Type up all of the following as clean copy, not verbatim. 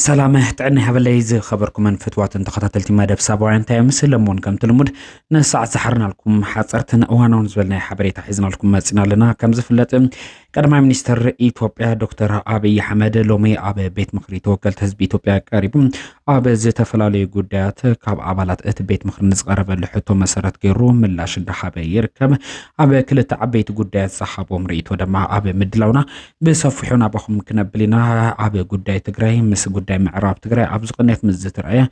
سلامة تعنا هبليز خبركم من فتوات تخطتلتي مدى بسابوع انتاي مسلمون كم تلمود نساعد سحرنا لكم حاصرتنا وانا ونزبلنا حبريتا حيزنا لكم ماسينا لنا كم زفلت قدما منستر إثيوبيا دكتور أبي أحمد لومي أبي بيت مخري توكل حزب إثيوبيا قريب أبي زتفلالي قدات كاب عبالات ات بيت مخري نصغر لحتو مسارات غيرو ملاش الدحابي يركب أبي كل تعبيت قدات صحابو مريت ودما أبي مدلونا بصفحونا بخم كنبلنا أبي قدات تقرأي مس قدات معراب تقرأي أبز قنيت مزتر أيه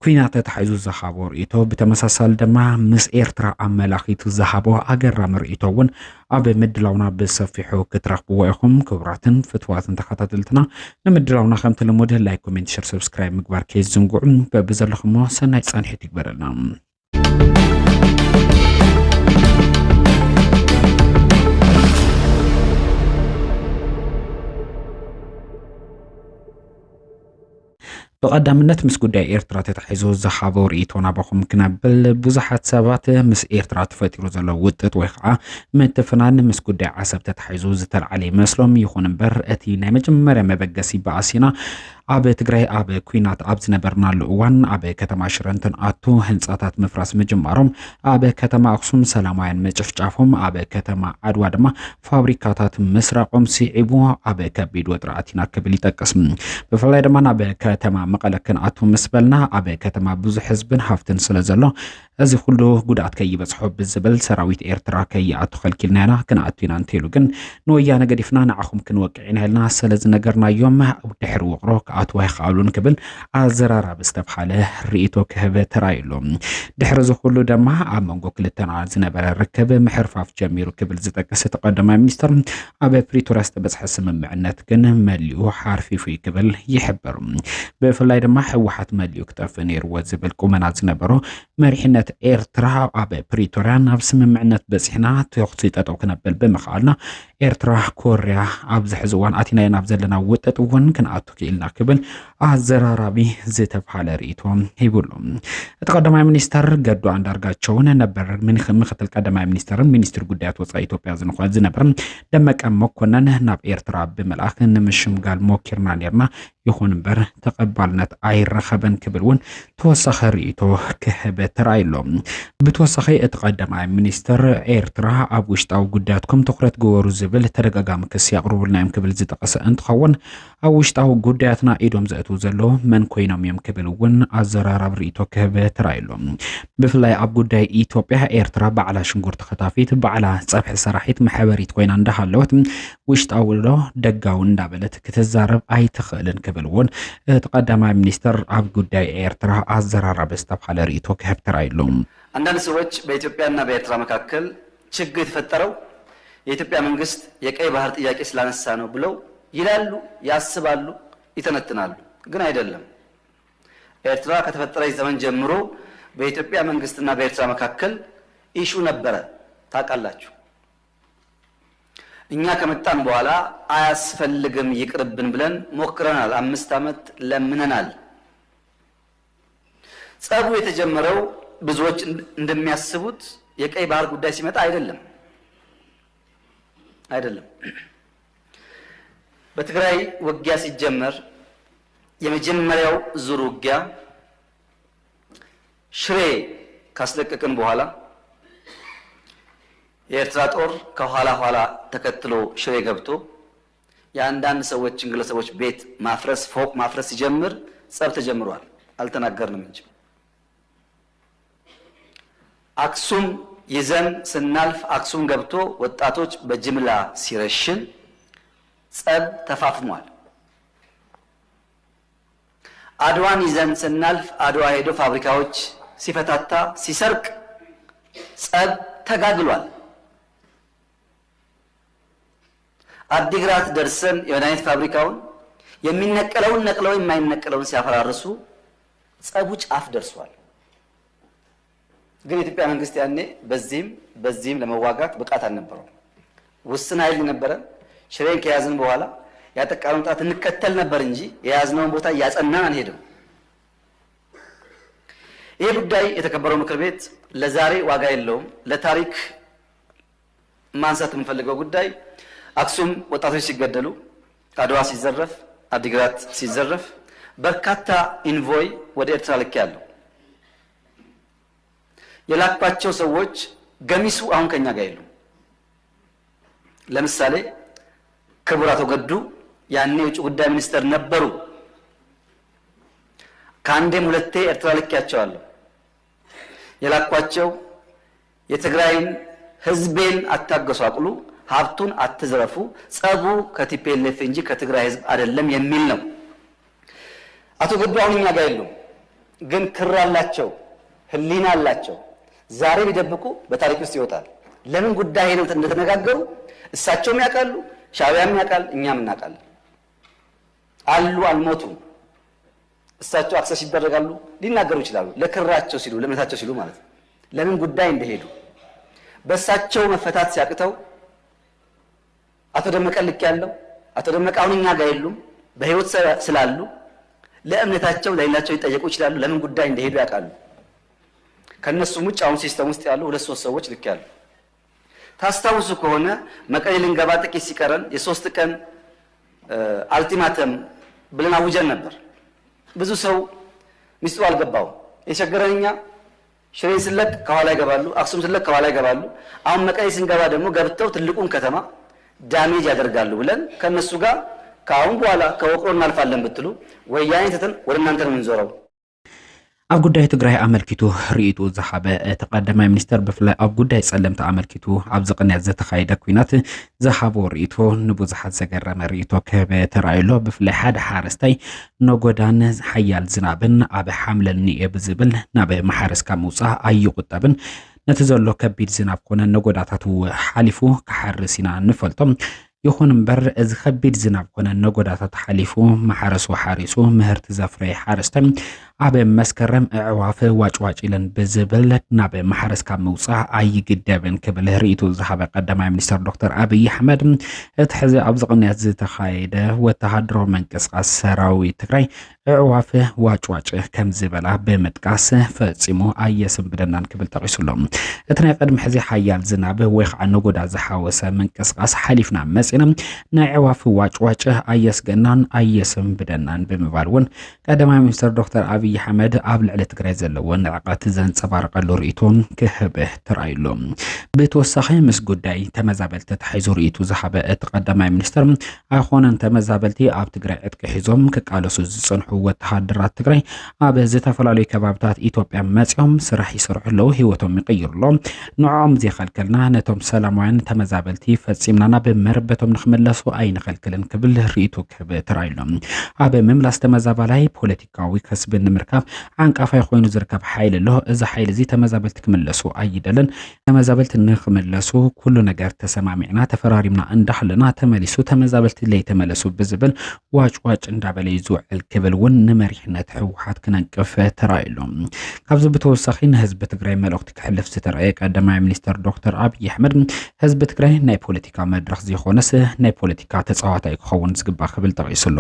كوينات تحيزو الزخابو رئيتو بتمساسال دما مس إيرترا أملاخيتو الزخابو أقر مرئيتوون أبي مدلونا بصفحو كترخبو ويخم كبراتن فتواتن تخطاتلتنا نمدلونا خمت الموده لايك كومنت شير سبسكرايب مقبار كيس زنقو ببزر لخمو سنة سانحي تكبرنا بقدامنت مس قداي إيرترا تتحيزو الزخابو رئيتونا بخم كنابل بوزحات سابات مس إيرترا تفتيرو زلو ودت ويخعا متفنان مس قداي عسب تتحيزو زتر علي مسلم يخون بر اتي نامج مرة مبقسي باسينا أبي تقرأي أبي كوينات أبز نبرنا الأوان أبي كتما شرنتن آتو هنساتات مفراس مجمعهم أبي كتما أقسم سلامين مجفجافهم أبي كتما عدوادما فابريكاتات مسرقهم سيعبو أبي كبيد ودراتنا كبليتا قسم بفلاي دمان أبي كتما مقالكن آتو مسبلنا أبي كتما بوز حزبن هافتن سلزلو أزي خلو قدعت كي بصحب بالزبل سراويت إيرترا كي آتو خلكلنا كن آتونا انتيلوغن نويانا قدفنا نعخم كن وقعين هلنا سلز نقرنا يوم أو تحر وقروك آتو هيخالون كبل أزرارا بستفحاله رئيتو كهبة ترايلو دحرزو خلو دما أمانقو كلتنا زنبال الركب محرفاف جميرو كبل زتاكسي تقدم مينستر أبا بريتورا استبس حسم معنات كن مليو حارفي في كبل يحبر بفلاي دما حوحات مليو كتافنير وزبل كومنات زنبرو مريحنة إيرترا أبا بريتورا نفس معنات بسحنا تيوخصي تاتو كنبل بمخالنا إيرترا كوريا أبزح زوان آتينا ينابزلنا وطتوون كن آتو كيلنا كبل أزرارابي زتفحال رئيتو هيبولو تقدم مينستر قدو عندارقاتشون نبر من خمخة القدم مينستر قدات وصا إثيوبيا زنخوات زنبر دمك أمكونا ناب إيرترا بملاخ نمشم قال موكرنا نيرنا يخون بر تقبلنت أي رخبن كبلون توسخ رئيتو كهبة ترايلو بتوسخي اتقدم مينستر إيرترا أبوشتاو قداتكم تقرت قوارو زبل ترقاقام كسي أقربلنا يمكبل زتقس انتخون أوشتاو قداتنا إيدوم زأتو زلو من كوينام يمكبلون أزراراب رئيتو كهبة ترايلو بفلاي أب قداي إثيوبيا إيرترا بعلا شنقور تخطافيت بعلا صفح سراحيت محاوريت كوين عندها اللوت وشتاو لو دقاون دابلت كتزارب أي تخلن كبلون تقدم مينستر أب قداي إيرترا أزراراب استفحال رئيتو كهبة ترايلو عندنا سوتش بإثيوبيا بإيرترا مكاكل ችግር የተፈጠረው የኢትዮጵያ መንግስት የቀይ ባህር ጥያቄ ስላነሳ ነው ብለው ይላሉ ያስባሉ ይተነትናሉ ግን አይደለም ኤርትራ ከተፈጠረች ዘመን ጀምሮ በኢትዮጵያ መንግስትና በኤርትራ መካከል ኢሹ ነበረ ታቃላችሁ እኛ ከመጣን በኋላ አያስፈልግም ይቅርብን ብለን ሞክረናል 5 አመት ለምነናል ጸቡ የተጀመረው ብዙዎች እንደሚያስቡት የቀይ ባህር ጉዳይ ሲመጣ አይደለም በትግራይ ውጊያ ሲጀመር የመጀመሪያው ዙር ውጊያ ሽሬ ካስለቀቀን በኋላ የኤርትራ ጦር ከኋላ ተከትሎ ሽሬ ገብቶ የአንዳንድ ሰዎችን ግለሰቦች ቤት ማፍረስ ፎቅ ማፍረስ ሲጀምር ጸብ ተጀምሯል አልተናገርንም እንጂ አክሱም ይዘን ስናልፍ አክሱም ገብቶ ወጣቶች በጅምላ ሲረሽን ጸብ ተፋፍሟል አድዋን ይዘን ስናልፍ አድዋ ሄዶ ፋብሪካዎች ሲፈታታ ሲሰርቅ ጸብ ተጋግሏል አዲግራት ደርሰን የመድኃኒት ፋብሪካውን የሚነቀለውን ነቅለው የማይነቀለውን ሲያፈራርሱ ጸቡ ጫፍ ደርሷል ግን ኢትዮጵያ መንግስት ያኔ በዚህም ለመዋጋት ብቃት አልነበረው ውስን ኃይል ነበር ሽሬን ከያዝን በኋላ ያጠቃውን ጣት እንከተል ነበር እንጂ የያዝነውን ቦታ ያጸናን አንሄድም ይሄ ጉዳይ የተከበረው ምክር ቤት ለዛሬ ዋጋ የለውም ለታሪክ ማንሳት የምፈልገው ጉዳይ አክሱም ወጣቶች ሲገደሉ አድዋ ሲዘረፍ አዲግራት ሲዘረፍ በርካታ ኢንቮይ ወደ ኤርትራ ልኬያለሁ። የላኳቸው ሰዎች ገሚሱ አሁን ከኛ ጋር የሉም። ለምሳሌ ክቡር አቶ ገዱ ያኔ የውጭ ጉዳይ ሚኒስትር ነበሩ። ከአንዴም ሁለቴ ኤርትራ ልኬያቸዋለሁ። የላኳቸው የትግራይን ህዝቤን አታገሷቅሉ፣ ሀብቱን አትዝረፉ፣ ጸቡ ከቲፒኤልኤፍ እንጂ ከትግራይ ህዝብ አይደለም የሚል ነው። አቶ ገዱ አሁን እኛ ጋር የሉም፣ ግን ክር አላቸው፣ ህሊና አላቸው። ዛሬ ቢደብቁ በታሪክ ውስጥ ይወጣል። ለምን ጉዳይ ነው እንደተነጋገሩ እሳቸውም ያውቃሉ፣ ሻዕቢያም ያውቃል፣ እኛም እናውቃለን። አሉ አልሞቱም። እሳቸው አክሰስ ይደረጋሉ፣ ሊናገሩ ይችላሉ። ለክራቸው ሲሉ ለእምነታቸው ሲሉ ማለት ነው። ለምን ጉዳይ እንደሄዱ በእሳቸው መፈታት ሲያቅተው አቶ ደመቀ ልክ ያለው አቶ ደመቀ አሁን እኛ ጋር የሉም፣ በህይወት ስላሉ ለእምነታቸው ለሌላቸው ሊጠየቁ ይችላሉ። ለምን ጉዳይ እንደሄዱ ያውቃሉ። ከነሱም ውጭ አሁን ሲስተም ውስጥ ያሉ 2-3 ሰዎች ልክ ያሉ። ታስታውሱ ከሆነ መቀሌ ልንገባ ጥቂት ሲቀረን የ3 ቀን አልቲማተም ብለን አውጀን ነበር። ብዙ ሰው ሚስጥሩ አልገባው። የቸገረን እኛ ሽሬን ስለቅ ከኋላ ይገባሉ፣ አክሱም ስለቅ ከኋላ ይገባሉ። አሁን መቀሌ ስንገባ ደግሞ ገብተው ትልቁን ከተማ ዳሜጅ ያደርጋሉ ብለን ከነሱ ጋር ከአሁን በኋላ ከወቅሮ እናልፋለን ብትሉ ወያኔ ተተን ወደ እናንተ ነው የምንዞረው። ኣብ ጉዳይ ትግራይ ኣመልኪቱ ርእይቱ ዝሓበ ተቀዳማይ ሚኒስተር ብፍላይ ኣብ ጉዳይ ጸለምቲ ኣመልኪቱ ኣብ ዝቕንያት ዝተኻየደ ኩናት ዝሓቦ ርእይቶ ንብዙሓት ዘገረመ ርእይቶ ክህበ ተራእዩሎ። ብፍላይ ሓደ ሓረስታይ ነጎዳን ሓያል ዝናብን ኣብ ሓምለል ኒኤ ብዝብል ናብ ማሕረስካ ምውፃእ ኣይቁጠብን፣ ነቲ ዘሎ ከቢድ ዝናብ ኮነ ነጎዳታቱ ሓሊፉ ክሓርስ ኢና ንፈልጦም። ይኹን እምበር እዚ ከቢድ ዝናብ ኮነ ነጎዳታት ሓሊፉ ማሕረሱ ሓሪሱ ምህርቲ ዘፍረየ ሓረስታይ ኣብ መስከረም ኣዕዋፍ ዋጭዋጭ ኢለን ብዝብል ናብ ማሕረስካ ምውፃእ ኣይግደብን ክብል ርእይቱ ዝሃበ ቀዳማይ ሚኒስተር ዶክተር ኣብይ ኣሕመድ እቲ ሕዚ ኣብ ዝቕንያት ዝተኻየደ ወተሃደራዊ ምንቅስቃስ ሰራዊት ትግራይ ኣዕዋፍ ዋጭዋጭ ከም ዝበላ ብምጥቃስ ፈፂሙ ኣየስንብደናን ክብል ጠቂሱሎም። እቲ ናይ ቅድሚ ሕዚ ሓያል ዝናብ ወይ ከዓ ነጎዳ ዝሓወሰ ምንቅስቃስ ሓሊፍና መፂና ናይ ኣዕዋፍ ዋጭዋጭ ኣየስገናን ኣየስንብደናን ብምባል እውን ቀዳማይ ሚኒስተር ዶክተር ኣብይ ኣሕመድ ኣብ ልዕሊ ትግራይ ዘለዎ ንዕቀት ዘንጸባርቀሉ ርእይቶ ክህብ ተራእዩሎ። ብተወሳኺ ምስ ጉዳይ ተመዛበልቲ ተሓይዙ ርእይቱ ዝሃበ እቲ ቀዳማይ ሚኒስተር ኣይኮነን ተመዛበልቲ ኣብ ትግራይ ዕጥቂ ሒዞም ክቃለሱ ዝጸንሑ ወተሃደራት ትግራይ ኣብ ዝተፈላለዩ ከባቢታት ኢትዮጵያ መጽኦም ስራሕ ይሰርሑ ኣለዉ፣ ህይወቶም ይቅይሩሎ። ንዖም ዘይከልከልና ነቶም ሰላማውያን ተመዛበልቲ ፈጺምና ናብ መረበቶም ንኽመለሱ ኣይንኸልክልን ክብል ርእይቱ ክህብ ተራእዩሎ። ኣብ ምምላስ ተመዛባላይ ፖለቲካዊ ከስቢ ንምርካብ ዓንቃፋይ ኮይኑ ዝርከብ ሓይሊ ኣሎ። እዚ ሓይሊ እዚ ተመዛበልቲ ክምለሱ ኣይደለን። ተመዛበልቲ ንኽመለሱ ኩሉ ነገር ተሰማሚዕና ተፈራሪምና እንዳሕለና ተመሊሱ ተመዛበልቲ ለይተመለሱ ብዝብል ዋጭዋጭ እንዳበለ ይዝውዕል ክብል እውን ንመሪሕነት ህወሓት ክነቅፍ ተራእዩሎ። ካብዚ ብተወሳኺ ንህዝቢ ትግራይ መልእኽቲ ክሕልፍ ዝተረኣየ ቀዳማይ ሚኒስተር ዶክተር ኣብይ ኣሕመድ ህዝቢ ትግራይ ናይ ፖለቲካ መድረኽ ዘይኮነስ ናይ ፖለቲካ ተጻዋታይ ክኸውን ዝግባእ ክብል ጠቂሱሎ።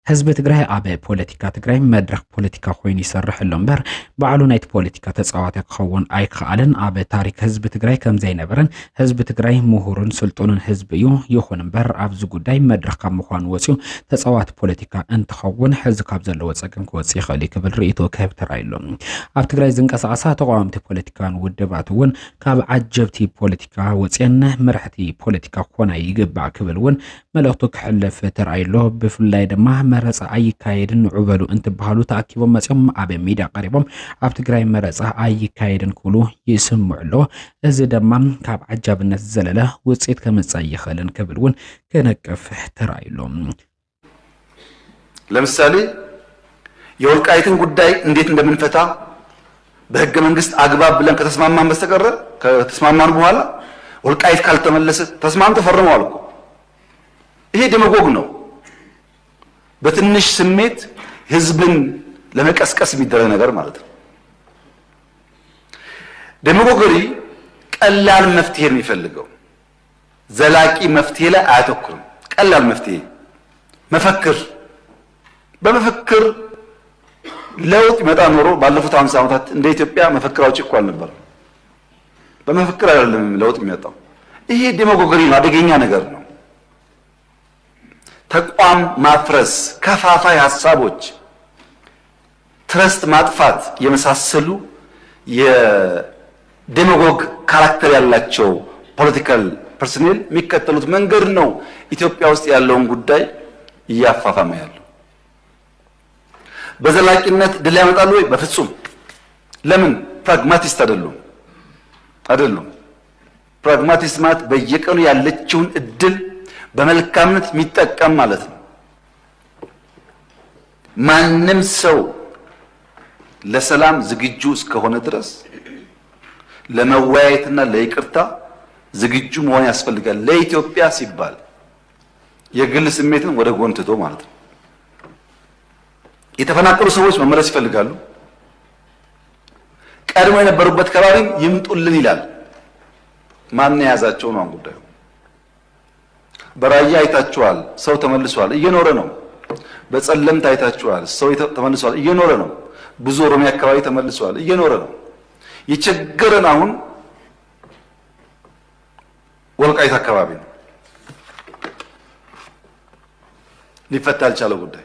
ህዝቢ ትግራይ ኣብ ፖለቲካ ትግራይ መድረኽ ፖለቲካ ኮይኑ ይሰርሕ ኣሎ እምበር ባዕሉ ናይቲ ፖለቲካ ተጻዋታይ ክኸውን ኣይከኣልን። ኣብ ታሪክ ህዝቢ ትግራይ ከም ዘይነበረን ህዝቢ ትግራይ ምሁርን ስልጡንን ህዝቢ እዩ። ይኹን እምበር ኣብዚ ጉዳይ መድረኽ ካብ ምዃኑ ወፂኡ ተጻዋቲ ፖለቲካ እንትኸውን ሕዚ ካብ ዘለዎ ፀገም ክወፅእ ይኽእል ክብል ርእይቶ ክህብ ተራእዩሎ። ኣብ ትግራይ ዝንቀሳቐሳ ተቃዋምቲ ፖለቲካን ውድባት እውን ካብ ዓጀብቲ ፖለቲካ ወፅአን መራሕቲ ፖለቲካ ክኾና ይግባእ ክብል እውን መልእኽቱ ክሕልፍ ተራእዩሎ። ብፍላይ ድማ መረፃ ኣይካየድን ዕበሉ እንትበሃሉ ተኣኪቦም መፅኦም ኣብ ሚድያ ቀሪቦም ኣብ ትግራይ መረፃ ኣይካየድን ክብሉ ይስምዑ ኣሎ። እዚ ድማ ካብ ዓጃብነት ዘለለ ውፅኢት ከምፅእ ይኽእልን ክብል እውን ክነቅፍ ተራእዩሎ። ለምሳሌ የወልቃይትን ጉዳይ እንዴት እንደምንፈታ በህገ መንግስት አግባብ ብለን ከተስማማን በኋላ ወልቃይት ካልተመለሰ ተስማምተው ፈርመዋል እኮ። ይሄ ዴማጎግ ነው። በትንሽ ስሜት ህዝብን ለመቀስቀስ የሚደረግ ነገር ማለት ነው። ዴማጎገሪ ቀላል መፍትሄ የሚፈልገው ዘላቂ መፍትሄ ላይ አያተኩርም። ቀላል መፍትሄ መፈክር በመፈክር ለውጥ ይመጣ ኖሮ ባለፉት 50 ዓመታት እንደ ኢትዮጵያ መፈክር አውጪ እኮ አልነበረም። በመፈክር አይደለም ለውጥ የሚመጣው። ይሄ ዴማጎገሪ ነው፣ አደገኛ ነገር ነው። ተቋም ማፍረስ፣ ከፋፋይ ሐሳቦች ትረስት ማጥፋት የመሳሰሉ የዴሞጎግ ካራክተር ያላቸው ፖለቲካል ፐርሰኔል የሚከተሉት መንገድ ነው ኢትዮጵያ ውስጥ ያለውን ጉዳይ እያፋፋመ ያለው። በዘላቂነት ድል ያመጣሉ ወይ? በፍጹም። ለምን? ፕራግማቲስት አይደሉም። ፕራግማቲስት ማለት በየቀኑ ያለችውን እድል በመልካምነት የሚጠቀም ማለት ነው። ማንም ሰው ለሰላም ዝግጁ እስከሆነ ድረስ ለመወያየትና ለይቅርታ ዝግጁ መሆን ያስፈልጋል። ለኢትዮጵያ ሲባል የግል ስሜትን ወደ ጎን ትቶ ማለት ነው። የተፈናቀሉ ሰዎች መመለስ ይፈልጋሉ። ቀድሞ የነበሩበት ከባቢ ይምጡልን ይላል። ማን የያዛቸው ነው ጉዳዩ። በራያ አይታችኋል፣ ሰው ተመልሷል፣ እየኖረ ነው። በጸለምት አይታችኋል፣ ሰው ተመልሷል፣ እየኖረ ነው። ብዙ ኦሮሚያ አካባቢ ተመልሷል፣ እየኖረ ነው። የቸገረን አሁን ወልቃይት አካባቢ ነው ሊፈታ ያልቻለው ጉዳይ።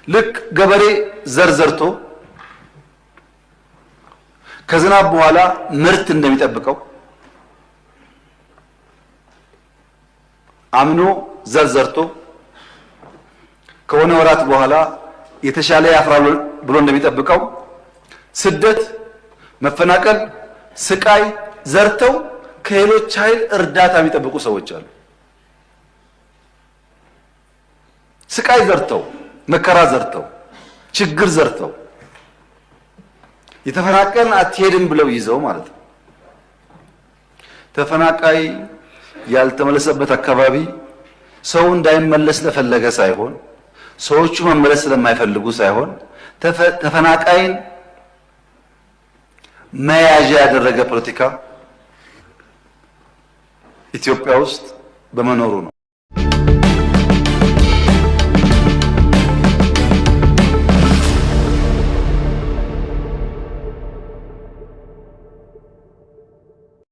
ልክ ገበሬ ዘር ዘርቶ ከዝናብ በኋላ ምርት እንደሚጠብቀው አምኖ ዘር ዘርቶ ከሆነ ወራት በኋላ የተሻለ ያፍራል ብሎ እንደሚጠብቀው ስደት፣ መፈናቀል፣ ስቃይ ዘርተው ከሌሎች ኃይል እርዳታ የሚጠብቁ ሰዎች አሉ። ስቃይ ዘርተው፣ መከራ ዘርተው፣ ችግር ዘርተው የተፈናቀልን አትሄድም ብለው ይዘው ማለት ነው። ተፈናቃይ ያልተመለሰበት አካባቢ ሰው እንዳይመለስ ለፈለገ ሳይሆን ሰዎቹ መመለስ ስለማይፈልጉ ሳይሆን ተፈናቃይን መያዣ ያደረገ ፖለቲካ ኢትዮጵያ ውስጥ በመኖሩ ነው።